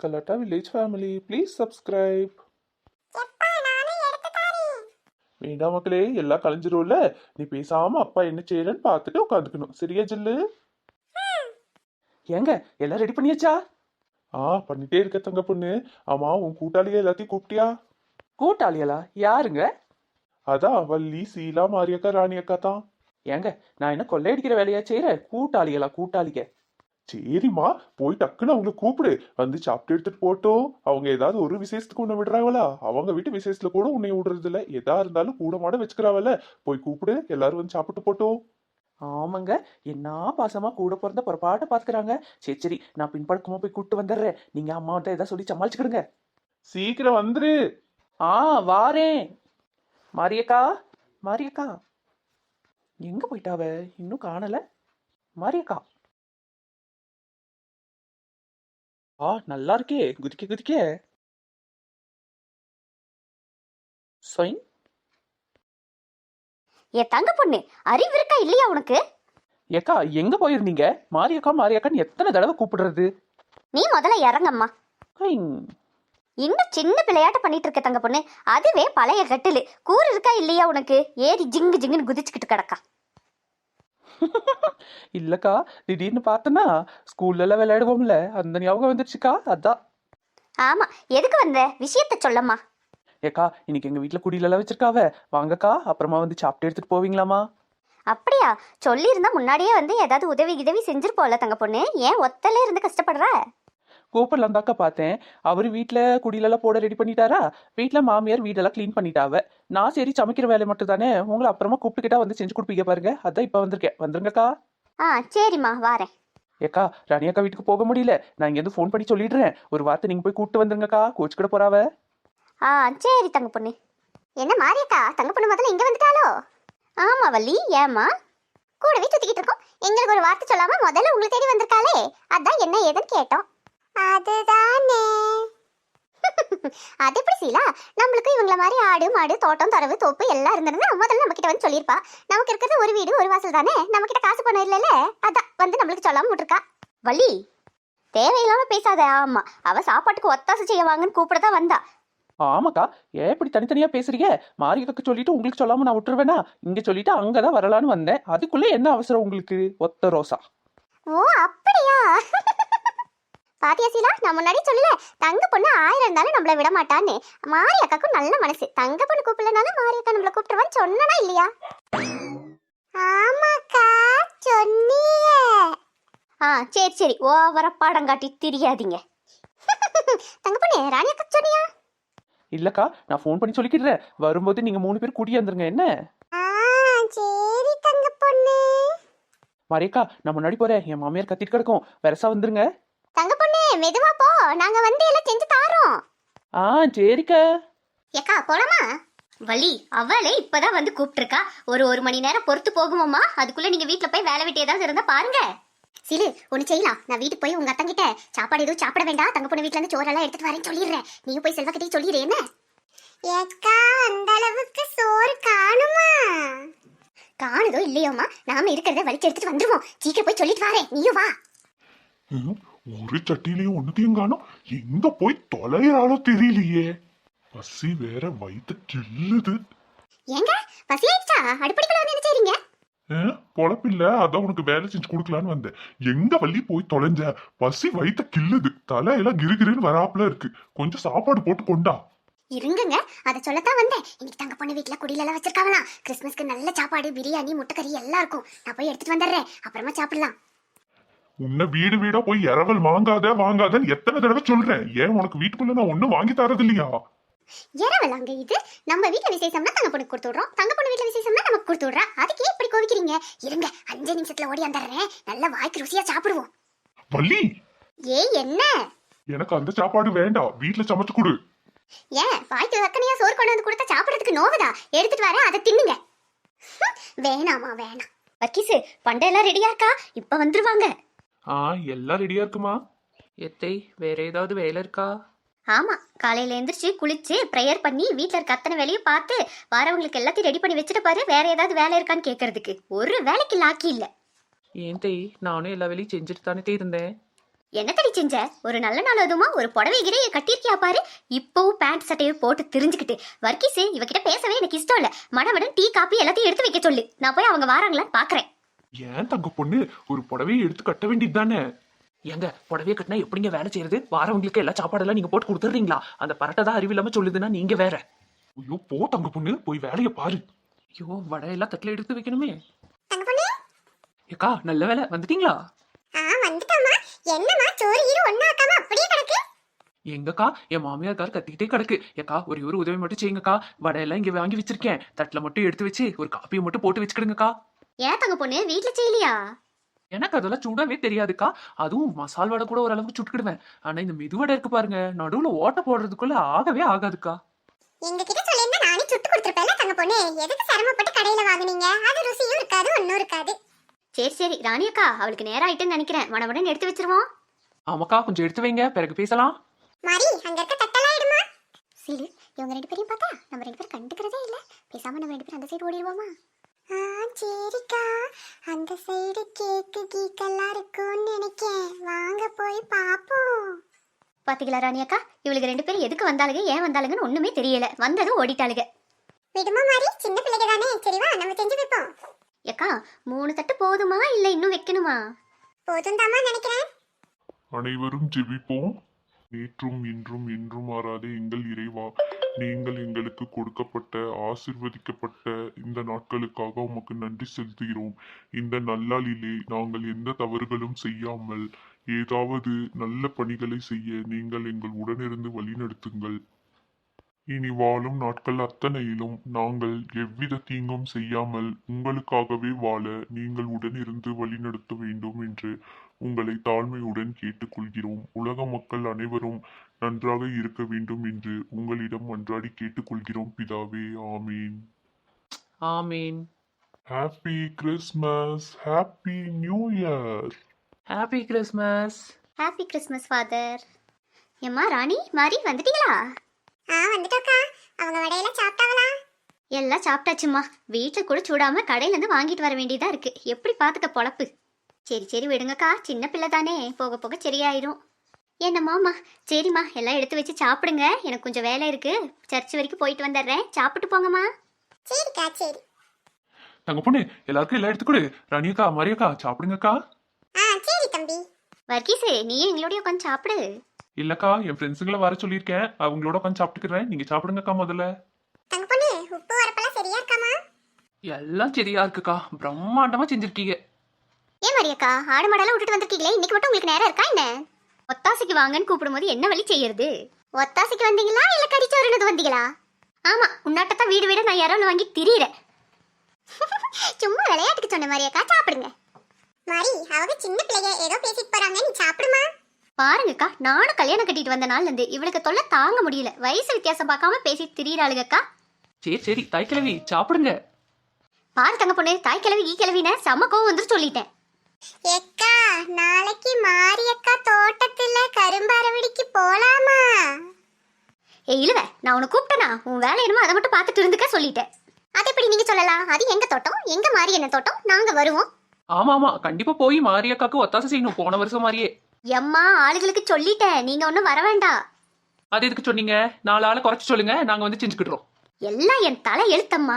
Galata Village family, please subscribe. வேண்டாம் மக்களே, எல்லாம் கலைஞ்சிரும்ல. நீ பேசாம அப்பா என்ன செய்யறன்னு பார்த்துட்டு உட்காந்துக்கணும். சரியா ஜில்லு? ஏங்க எல்லாம் ரெடி பண்ணியாச்சா? பண்ணிட்டே இருக்க தங்க பொண்ணு. ஆமா, உன் கூட்டாளிய எல்லாத்தையும் கூப்பிட்டியா? கூட்டாளியலா? யாருங்க? அதான் வள்ளி, சீலா, மாரியக்கா, ராணி அக்கா தான். ஏங்க நான் என்ன கொள்ளையடிக்கிற வேலையா செய்யறேன்? கூட்டாளிகளா? கூட்டாளிக சரிம்மா, போய் டக்குன்னு அவங்களை கூப்பிடு. வந்து சாப்பிட்டு எடுத்துட்டு போட்டோம். அவங்க ஏதாவது ஒரு விசேஷத்துக்கு உன்னை விடுறாங்களா? அவங்க வீட்டு விசேஷத்துல கூட உன்னை விடுறது இல்ல. எதா இருந்தாலும் கூட மாட வச்சுக்கிறாவல்ல. போய் கூப்பிடு, எல்லாரும் வந்து சாப்பிட்டு போட்டோம். ஆமாங்க, என்ன பாசமா கூட பிறந்த பொறப்பாட்ட பாத்துக்கிறாங்க. சரி சரி, நான் பின்பழக்கமா போய் கூப்பிட்டு வந்துடுறேன். நீங்க அம்மாட்ட ஏதாவது சொல்லி சமாளிச்சுக்கிடுங்க. சீக்கிரம் வந்துரு. வாரேன். மாரியக்கா, மாரியக்கா எங்க போயிட்டாவ? இன்னும் காணல. மாரியக்கா நல்லா இருக்கே, குதிக்க குதிக்க. சொயின். என் தங்க பொண்ணு, அறிவு இருக்கா இல்லையா உனக்கு? ஏக்கா எங்க போயிருந்தீங்க? மாரியக்கா மாரியக்கான்னு எத்தனை தடவை கூப்பிடுறது? நீ முதல்ல இறங்கம்மா. கொயிங். இன்னும் சின்ன பிள்ளையாட்ட பண்ணிட்டு இருக்க தங்க பொண்ணு. அதுவே பழைய கட்டிலு. கூறு இருக்கா இல்லையா உனக்கு? ஏறி ஜிங்கு ஜிங்குன்னு குதிச்சுக்கிட்டு கிடக்கா. இல்லக்கா, திடீர்னு பார்த்தனா ஸ்கூல்ல எல்லாம் விளையாடுவோம்ல, அந்த ஞாபகம் வந்துருச்சுக்கா, அதான். ஆமா, எதுக்கு வந்த? விஷயத்த சொல்லம்மா. ஏக்கா இன்னைக்கு எங்க வீட்டுல குடியில எல்லாம் வச்சிருக்காவ. வாங்கக்கா, அப்புறமா வந்து சாப்பிட்டு எடுத்துட்டு போவீங்களாமா? அப்படியா? சொல்லியிருந்தா முன்னாடியே வந்து ஏதாவது உதவி கிதவி செஞ்சிருப்போம்ல தங்க பொண்ணு. ஏன் ஒத்தலே இருந்து கஷ்டப்படுற? கூப்பிடலாம் தாக்கா பார்த்தேன். அவரு வீட்டுல குடியிலெல்லாம் போட ரெடி பண்ணிட்டாரா. வீட்டுல மாமியார் வீடெல்லாம் கிளீன் பண்ணிட்டாவ. நான் சரி சமைக்கிற வேலை மட்டும் தானே, உங்களை அப்புறமா கூப்பிட்டுக்கிட்டா வந்து செஞ்சு கொடுப்பீங்க பாருங்க, அதான் இப்ப வந்திருக்கேன். வந்துருங்கக்கா. சரிம்மா, வாரேன். ஏக்கா ராணி அக்கா வீட்டுக்கு போக முடியல, நான் இங்கேருந்து ஃபோன் பண்ணி சொல்லிடுறேன். ஒரு வார்த்தை நீங்க போய் கூப்பிட்டு வந்துருங்கக்கா, கோச்சு கூட போறாவ. சரி தங்க பொண்ணு. என்ன மாரியக்கா, தங்க பொண்ணு முதல்ல இங்க வந்துட்டாலோ? ஆமா வள்ளி, ஏமா கூடவே சுத்திக்கிட்டு இருக்கோம். எங்களுக்கு ஒரு வார்த்தை சொல்லாம முதல்ல உங்களை தேடி வந்திருக்காளே, அதான் என்ன ஏதுன்னு கேட்டோம். அதுதானே. அது எப்படி சீலா? நம்மளுக்கு இவங்கள மாதிரி ஆடு மாடு தோட்டம் தரவு தோப்பு எல்லாம் இருந்திருந்தா முதல்ல நம்ம கிட்ட வந்து சொல்லியிருப்பா. நமக்கு இருக்கிறது ஒரு வீடு ஒரு வாசல் தானே, நம்ம கிட்ட காசு பணம் இல்லைல்ல, அதான் வந்து நம்மளுக்கு சொல்லாம விட்டுருக்கா. வள்ளி, தேவையில்லாம பேசாத. ஆமா, அவ சாப்பாட்டுக்கு ஒத்தாசை செய்ய வாங்கன்னு கூப்பிட தான் வந்தா. ஆமாக்கா, ஏன் இப்படி தனித்தனியா பேசுறீங்க? மாரியக்காக்கு சொல்லிட்டு உங்களுக்கு சொல்லாம நான் விட்டுருவேனா? இங்க சொல்லிட்டு அங்கதான் வரலான்னு வந்தேன். அதுக்குள்ள என்ன அவசரம் உங்களுக்கு? ஒத்த ரோசா. ஓ அப்படியா? பாத்தியா சீலா, நான் முன்னாடி சொல்லல, தங்க பொண்ணு 1000 இருந்தாலும் நம்மள விட மாட்டான்னு. மாரி அக்காக்கும் நல்ல மனசு. தங்க பொண்ணு கூப்பிடலனாலும் மாரி அக்கா நம்மள கூப்பிட்டுருவான்னு சொன்னா இல்லையா? ஆமாக்கா சொன்னியே. சரி சரி, ஓவர பாடம் காட்டி தெரியாதீங்க. தங்க பொண்ணு, ராணி அக்கா சொன்னியா? இல்லக்கா, நான் ஃபோன் பண்ணி சொல்லிக்கிறேன். வரும்போது நீங்க 3 பேர் கூட்டி வந்துருங்க. என்ன? சரி தங்க பொண்ணு. மாரியக்கா, நான் முன்னாடி போறேன். என் மாமியார் கத்திட்டு கிடக்கும், வெரசா வந்துருங்க. தங்க பொண்ணு மெதுவா போ, நாங்க வந்து எல்லாம் செஞ்சு தாரோம். சரிக்கா. ஏக்கா போலாமா? வள்ளி, அவளே இப்பதான் வந்து கூப்பிட்டுருக்கா. ஒரு மணி நேரம் பொறுத்து போகுமாம்மா. அதுக்குள்ள நீங்க வீட்டுல போய் வேலை விட்டு ஏதாவது இருந்தா பாருங்க. சிலு, ஒண்ணு செய்யலாம். நான் வீட்டுக்கு போய் உங்க அத்தங்கிட்ட சாப்பாடு எதுவும் சாப்பிட வேண்டாம், தங்க பொண்ணு வீட்டுல இருந்து சோறெல்லாம் எடுத்துட்டு வரேன்னு சொல்லிடுறேன். நீங்க போய் செல்வா கிட்டே சொல்லிடு. என்ன ஏக்கா, அந்த அளவுக்கு சோறு காணுமா? காணுதோ இல்லையோமா, நாம இருக்கிறத வலிச்சு எடுத்துட்டு வந்துருவோம். சீக்கிரம் போய் சொல்லிட்டு வரேன், நீயும் வா. ஒரு சட்டிலையும் ஒண்ணுத்தையும் காணும். எங்க போய் தொலைறாலோ தெரியலையே. பசி வேற வயிற்று கிள்ளுது. ஏங்க பசி ஆயிடுச்சா? அடுப்படிக்குள்ள வந்து என்ன செய்றீங்க? பொழப்பில்ல, அதான் உனக்கு வேலை செஞ்சு கொடுக்கலான்னு வந்தேன். எங்க வள்ளி போய் தொலைஞ்ச? பசி வயிற்று கிள்ளுது, தலையெல்லாம் கிருகிருன்னு வராப்புல இருக்கு. கொஞ்சம் சாப்பாடு போட்டு கொண்டா. இருங்கங்க, அதை சொல்லத்தான் வந்தேன். இன்னைக்கு தங்க பொண்ணு வீட்டுல குடியில வச்சிருக்காங்களாம். கிறிஸ்துமஸ்க்கு நல்ல சாப்பாடு, பிரியாணி, முட்டைக்கறி எல்லாம் இருக்கும். நான் போய் எடுத்துட்டு வந்துடுறேன், அப்புறமா சாப்பிடலாம். உன்னை வீடு வீடா போய் இரவல் வாங்காதன்னு எத்தனை தடவை சொல்றேன். ஏன் உனக்கு வீட்டுக்குள்ள நான் ஒண்ணும் வாங்கி தரது இல்லையா? இரவல் அங்க இது நம்ம வீட்டுல விசேஷம்னா தங்க பொண்ணு கொடுத்து விடுறோம், தங்க பொண்ணு வீட்டுல விசேஷம்னா நமக்கு கொடுத்து விடுறா. அதுக்கே இப்படி கோவிக்கிறீங்க? இருங்க, 5 நிமிஷத்துல ஓடி வந்துடுறேன். நல்ல வாய்க்கு ருசியா சாப்பிடுவோம். வள்ளி, என்ன? எனக்கு அந்த சாப்பாடு வேண்டாம், வீட்டுல சமைச்சு கொடு. ஏன் வாய்க்கு வக்கனையா சோறு கொண்டு வந்து கொடுத்தா சாப்பிடறதுக்கு நோவுதா? எடுத்துட்டு வரேன், அதை தின்னுங்க. வேணாமா வேணாம். வக்கீசு, பண்டையெல்லாம் ரெடியா இருக்கா? இப்ப வந்துருவாங்க. எல்லாம் ரெடியா இருக்குமா? எத்தை வேற ஏதாவது வேலை இருக்கா? ஆமா, காலையில எந்திரிச்சு குளிச்சு ப்ரேயர் பண்ணி வீட்டுல இருக்க அத்தனை வேலையும் பார்த்து வரவங்களுக்கு எல்லாத்தையும் ரெடி பண்ணி வச்சுட்டு பாரு. வேற ஏதாவது வேலை இருக்கான்னு கேட்கறதுக்கு ஒரு வேலைக்கு லாக்கி இல்ல. ஏன் தை, நானும் எல்லா வேலையும் செஞ்சுட்டு தானே இருந்தேன். என்ன தடி செஞ்ச? ஒரு நல்ல நாள் அதுமா ஒரு புடவை கிடைய கட்டியிருக்கியா பாரு. இப்பவும் பேண்ட் சட்டையை போட்டு தெரிஞ்சுக்கிட்டு வர்க்கீஸு இவகிட்ட பேசவே எனக்கு இஷ்டம் இல்ல. மடமடன் டீ காப்பி எல்லாத்தையும் எடுத்து வைக்க சொல்லு. நான் போய் அவங்க வாராங்களான்னு பாக்குறேன். ஏன் தங்க பொண்ணு ஒரு புடவையை எடுத்து கட்ட வேண்டியது தானே? எங்க புடவைய கட்டினா எப்படிங்க வேலை செய்யறது? வாரவங்களுக்கு எல்லா சாப்பாடெல்லாம் நீங்க போட்டு கொடுத்துறீங்களா? அந்த பரட்டை தான் அறிவில்லாம சொல்லுதுன்னா நீங்க வேற. ஐயோ போ தங்க பொண்ணு, போய் வேலையை பாரு. ஐயோ வடையெல்லாம் தட்டுல எடுத்து வைக்கணுமே. தங்கப்பொண்ணு, ஏக்கா நல்ல வேலை வந்துட்டீங்களா? வந்துட்டோமா. என்னமா சோறு கீறு ஒண்ணா ஆக்காம அப்படியே கிடக்கு? எங்கக்கா என் மாமியார் கத்திக்கிட்டே கிடக்கு. ஏக்கா ஒரே ஒரு உதவி மட்டும் செய்யுங்கக்கா. வடையெல்லாம் இங்க வாங்கி வச்சிருக்கேன். தட்டுல மட்டும் எடுத்து வச்சு ஒரு காப்பியை மட்டும் போட்டு வச்சுக்கிடுங்கக்கா. ஏன் தங்க பொண்ணு வீட்டுல செய்யலையா? எனக்கு அதெல்லாம் சுடவே தெரியாதுக்கா. அதுவும் மசால் வடை கூட ஓரளவுக்கு சுட்டுக்கிடுவேன். ஆனா இந்த மெதுவடை இருக்கு பாருங்க, நடுவுல ஓட்ட போடுறதுக்குள்ள ஆகவே ஆகாதுக்கா. எங்க கிட்ட சொல்லிருந்தா நானே சுட்டு கொடுத்துருப்பேன்ல தங்க பொண்ணு. எதுக்கு சிரமப்பட்டு கடையில வாங்குனீங்க? அது ருசியும் இருக்காது ஒன்னும் இருக்காது. சரி சரி ராணி அக்கா, அவளுக்கு நேரம் ஆயிட்டுன்னு நினைக்கிறேன். மடமடன் எடுத்து வச்சிருவோம். ஆமாக்கா கொஞ்சம் எடுத்து வைங்க, பிறகு பேசலாம். மாரி அங்க இருக்க தட்டெல்லாம் எடுமா. சீலு, இவங்க ரெண்டு பேரையும் பார்த்தா நம்ம ரெண்டு பேரும் கண்டுக்கிறதே இல்ல. பேசாம நம்ம ரெண்டு பேரும் அந்த சைடு ஓடிடுவோமா? சரிக்கா, அந்த சைடு கேக்கு கீக்கெல்லாம் இருக்கும்னு நினைக்கேன். வாங்க போய் பாப்போம். பாத்தீங்களா ராணி அக்கா, இவளுக்கு ரெண்டு பேரும் எதுக்கு வந்தாளுங்க ஏன் வந்தாளுங்கன்னு ஒண்ணுமே தெரியல. வந்ததும் ஓடிட்டாளுங்க. விடுமா மாரி, சின்ன பிள்ளைங்க தானே. சரிவா நம்ம செஞ்சு வைப்போம். அக்கா 3 தட்டு போதுமா இல்ல இன்னும் வைக்கணுமா? போதும் தாமா நினைக்கிறேன். அனைவரும் ஜெபிப்போம். நேற்றும் இன்றும் என்றும் மாறாத எங்கள் இறைவா, நீங்கள் எங்களுக்கு கொடுக்கப்பட்ட ஆசிர்வதிக்கப்பட்ட இந்த நாட்களுக்காக உமக்கு நன்றி செலுத்துகிறோம். இந்த நல்லாளிலே நாங்கள் எந்த தவறுகளும் செய்யாமல் ஏதாவது நல்ல பணிகளை செய்ய நீங்கள் எங்கள் உடனிருந்து வழிநடத்துங்கள். இனி வாழும் நாட்கள் அத்தனையிலும் நாங்கள் எவ்வித தீங்கும் செய்யாமல் உங்களுக்காகவே வாழ நீங்கள் உடனிருந்து வழிநடத்த வேண்டும் என்று உங்களை தாழ்மையுடன் கேட்டுக்கொள்கிறோம். உலக மக்கள் அனைவரும் நன்றாக இருக்க வேண்டும் என்று உங்களிடம் மன்றாடி கேட்டுக்கொள்கிறோம் பிதாவே. ஆமீன். ஆமீன். Happy Christmas, happy new year. Happy Christmas. Happy Christmas father. எம்மா ராணி மாரி வந்துட்டீங்களா? வந்துட்டோக்கா. அவங்க வடையெல்லாம் சாப்பிட்டாங்களா? எல்லாம் சாப்பிட்டாச்சுமா. வீட்டில் கூட சூடாம கடையில இருந்து வாங்கிட்டு வர வேண்டியதா இருக்கு. எப்படி பாத்துக்க பொழப்பு. சரி சரி விடுங்கக்கா, சின்ன பிள்ளை தானே, போக போக சரியாயிரும். என்னம்மாம்மா? சரிம்மா, எல்லாம் எடுத்து வச்சு சாப்பிடுங்க. எனக்கு கொஞ்சம் வேலை இருக்கு. சர்ச் வரைக்கும் போயிட்டு வந்துடுறேன். சாப்பிட்டு போங்கம்மா. சரிக்கா சரி. தங்க பொண்ணு எல்லாருக்கும் எல்லாம் எடுத்துக்கொடு. ராணியக்கா மரியக்கா சாப்பிடுங்கக்கா. சரி தம்பி. வர்க்கீஸு நீயும் எங்களோடய உட்காந்து சாப்பிடு. இல்லக்கா என் ஃப்ரெண்ட்ஸுங்களை வர சொல்லியிருக்கேன், அவங்களோட உட்காந்து சாப்பிட்டுக்கிறேன். நீங்க சாப்பிடுங்கக்கா முதல்ல. தங்க பொண்ணு உப்பு வரப்பெல்லாம் சரியா இருக்காமா? எல்லாம் சரியா இருக்குக்கா, பிரம்மாண்டமா செஞ்சிருக்கீங்க. ஏன் மரியக்கா, ஆடு மாடெல்லாம் விட்டுட்டு வந்திருக்கீங்களே, இன்னைக்கு மட்டும் உங்களுக்கு நேரம் இருக்கா என்ன? ஒத்தாசைக்கு வாங்கன்னு கூப்பிடும்போது என்ன வழி செய்யறது? ஒத்தாசைக்கு வந்தீங்களா இல்ல கடிச்சோறுனது வந்தீங்களா? ஆமா, உன்னாட்டத்தான் வீடு வீட நான் யாரோ வாங்கி திரியிறேன். சும்மா விளையாட்டுக்கு சொன்ன மரியக்கா, சாப்பிடுங்க. மாரி அவங்க சின்ன பிள்ளைங்க ஏதோ பேசிட்டு போறாங்க, நீ சாப்பிடுமா. பாருங்கக்கா, நானும் கல்யாணம் கட்டிட்டு வந்த நாள்ல இருந்து இவளுக்கு தொல்லை தாங்க முடியல. வயசு வித்தியாசம் பார்க்காம பேசிட்டு திரியிறாளுங்கக்கா. சரி சரி தாய்க்கிழவி சாப்பிடுங்க. பாரு தங்க பொண்ணு, தாய் கிழவி ஈ கிழவின செம்ம கோவம் வந்து சொல்லிட்டேன். எக்கா நாளைக்கு மாரியக்கா தோட்டத்துல கரும்பரவடிக்கு போலாமா? இழுவ, நான் உன்னை கூப்பிட்டனா உன் வேலை என்னமோ அதை மட்டும் பார்த்துட்டு இருந்துக்க சொல்லிட்டேன். அது எப்படி நீங்க சொல்லலாம்? அது எங்க தோட்டம், எங்க மாரி என்ன தோட்டம், நாங்க வருவோம். ஆமா ஆமா கண்டிப்பா போய் மாரியக்காக்கு ஒத்தாசை செய்யணும், போன வருஷம் மாதிரியே. எம்மா ஆளுகளுக்கு சொல்லிட்டேன், நீங்க ஒன்னும் வர வேண்டாம். அது எதுக்கு சொன்னீங்க? 4 ஆளை குறைச்சு சொல்லுங்க, நாங்க வந்து செஞ்சுக்கிடுறோம். எல்லாம் என் தலை எழுத்தம்மா.